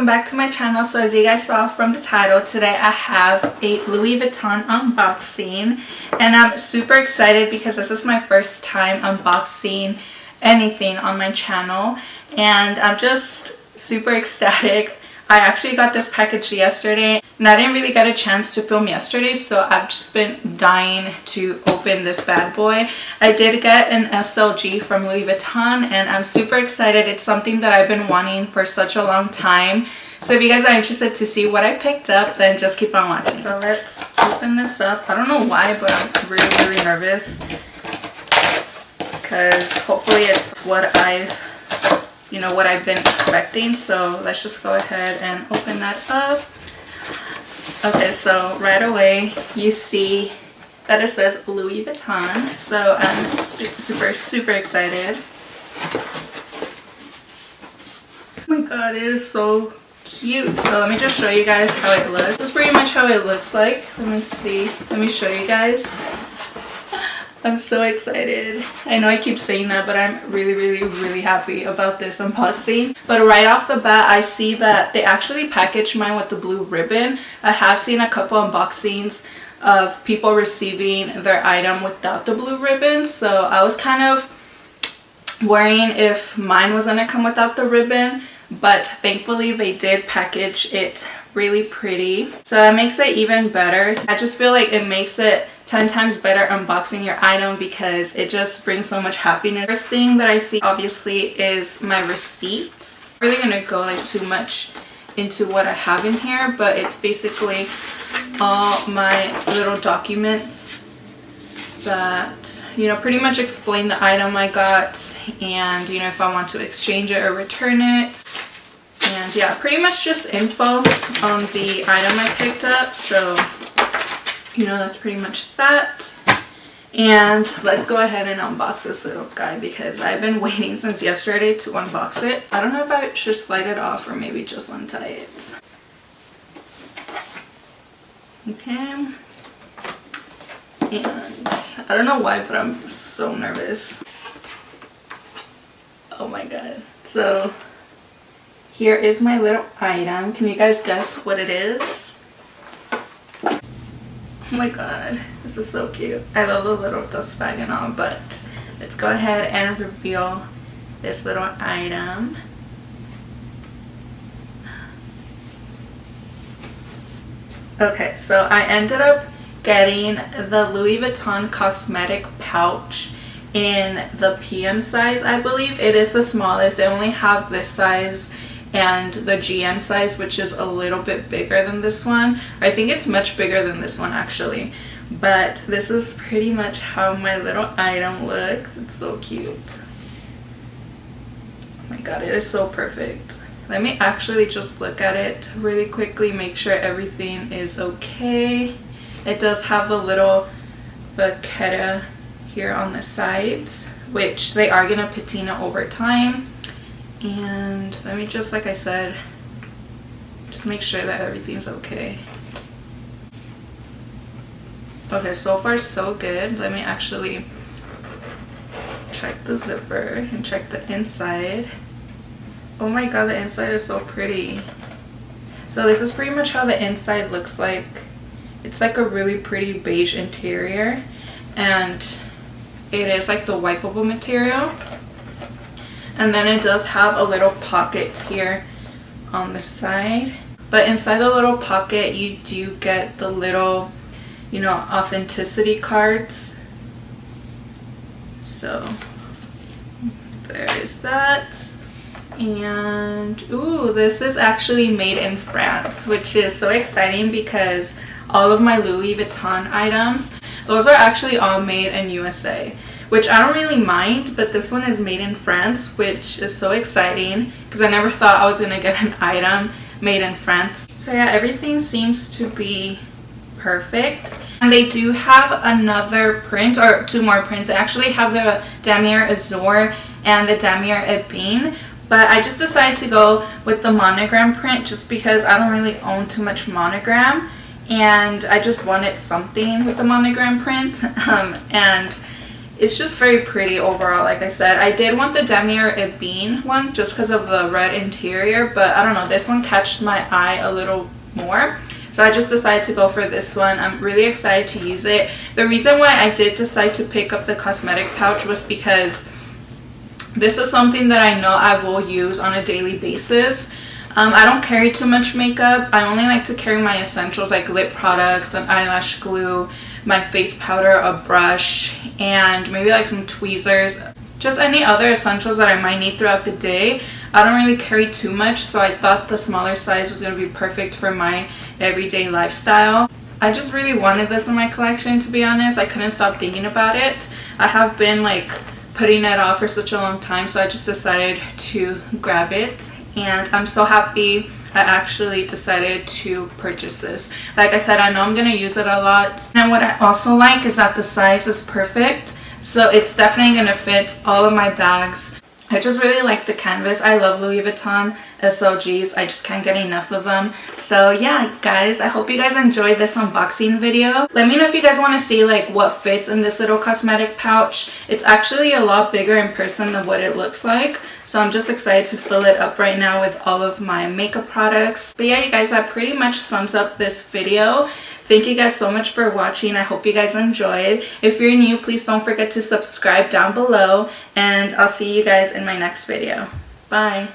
welcome back to my channel. So as you guys saw from the title, today I have a Louis Vuitton unboxing, and I'm super excited because this is my first time unboxing anything on my channel, and I'm just super ecstatic. I actually got this package yesterday and I didn't really get a chance to film yesterday, so I've just been dying to open this bad boy. I did get an SLG from Louis Vuitton and I'm super excited. It's something that I've been wanting for such a long time. So if you guys are interested to see what I picked up, then just keep on watching. So let's open this up. I don't know why, but I'm really nervous because hopefully it's what I've been expecting. So let's just go ahead and open that up. Okay, so right away you see that it says Louis Vuitton, so I'm super excited. Oh my god, it is so cute. So let me just show you guys how it looks. This is pretty much how it looks like. Let me show you guys. I'm so excited. I know I keep saying that, but I'm really happy about this unboxing. But right off the bat, I see that they actually packaged mine with the blue ribbon. I have seen a couple unboxings of people receiving their item without the blue ribbon, so I was kind of worrying if mine was gonna come without the ribbon, but thankfully they did package it really pretty, so that makes it even better. I just feel like it makes it 10 times better unboxing your item because it just brings so much happiness. First thing that I see obviously is my receipt. I'm really gonna go like too much into what I have in here, but it's basically all my little documents that pretty much explain the item I got, and if I want to exchange it or return it. And yeah, pretty much just info on the item I picked up. So, that's pretty much that. And let's go ahead and unbox this little guy because I've been waiting since yesterday to unbox it. I don't know if I should slide it off or maybe just untie it. Okay. And I don't know why, but I'm so nervous. Oh my god. So here is my little item. Can you guys guess what it is? Oh my god, this is so cute. I love the little dust bag and all, but let's go ahead and reveal this little item. Okay, so I ended up getting the Louis Vuitton Cosmetic Pouch in the PM size, I believe. It is the smallest. They only have this size and the GM size, which is a little bit bigger than this one. I think it's much bigger than this one actually, but this is pretty much how my little item looks. It's so cute. Oh my god, it is so perfect. Let me actually just look at it really quickly, make sure everything is okay. It does have the little vachetta here on the sides, which they are gonna patina over time. And let me just, like I said, just make sure that everything's okay. Okay, so far so good. Let me actually check the zipper and check the inside. Oh my god, the inside is so pretty. So this is pretty much how the inside looks like. It's like a really pretty beige interior, and it is like the wipeable material. And then it does have a little pocket here on the side, but inside the little pocket you do get the little authenticity cards. So there is that. And ooh, this is actually made in France, which is so exciting because all of my Louis Vuitton items, those are actually all made in USA, which I don't really mind, but this one is made in France, which is so exciting because I never thought I was gonna get an item made in France. So yeah, everything seems to be perfect. And they do have another print, or two more prints. They actually have the Damier Azur and the Damier Ebene, but I just decided to go with the monogram print just because I don't really own too much monogram, and I just wanted something with the monogram print. And it's just very pretty overall. Like I said, I did want the Damier Ebene one just because of the red interior, but I don't know, this one catched my eye a little more. So I just decided to go for this one. I'm really excited to use it. The reason why I did decide to pick up the Cosmetic Pouch was because this is something that I know I will use on a daily basis. I don't carry too much makeup. I only like to carry my essentials like lip products, an eyelash glue, my face powder, a brush, and maybe like some tweezers. Just any other essentials that I might need throughout the day. I don't really carry too much, so I thought the smaller size was going to be perfect for my everyday lifestyle. I just really wanted this in my collection, to be honest. I couldn't stop thinking about it. I have been like putting it off for such a long time, so I just decided to grab it, and I'm so happy I actually decided to purchase this. Like I said, I know I'm going to use it a lot, and what I also like is that the size is perfect, so it's definitely going to fit all of my bags. I just really like the canvas. I love Louis Vuitton SLGs. I just can't get enough of them. So yeah, guys, I hope you guys enjoyed this unboxing video. Let me know if you guys want to see like what fits in this little cosmetic pouch. It's actually a lot bigger in person than what it looks like. So I'm just excited to fill it up right now with all of my makeup products. But yeah, you guys, that pretty much sums up this video. Thank you guys so much for watching. I hope you guys enjoyed. If you're new, please don't forget to subscribe down below, and I'll see you guys in my next video. Bye.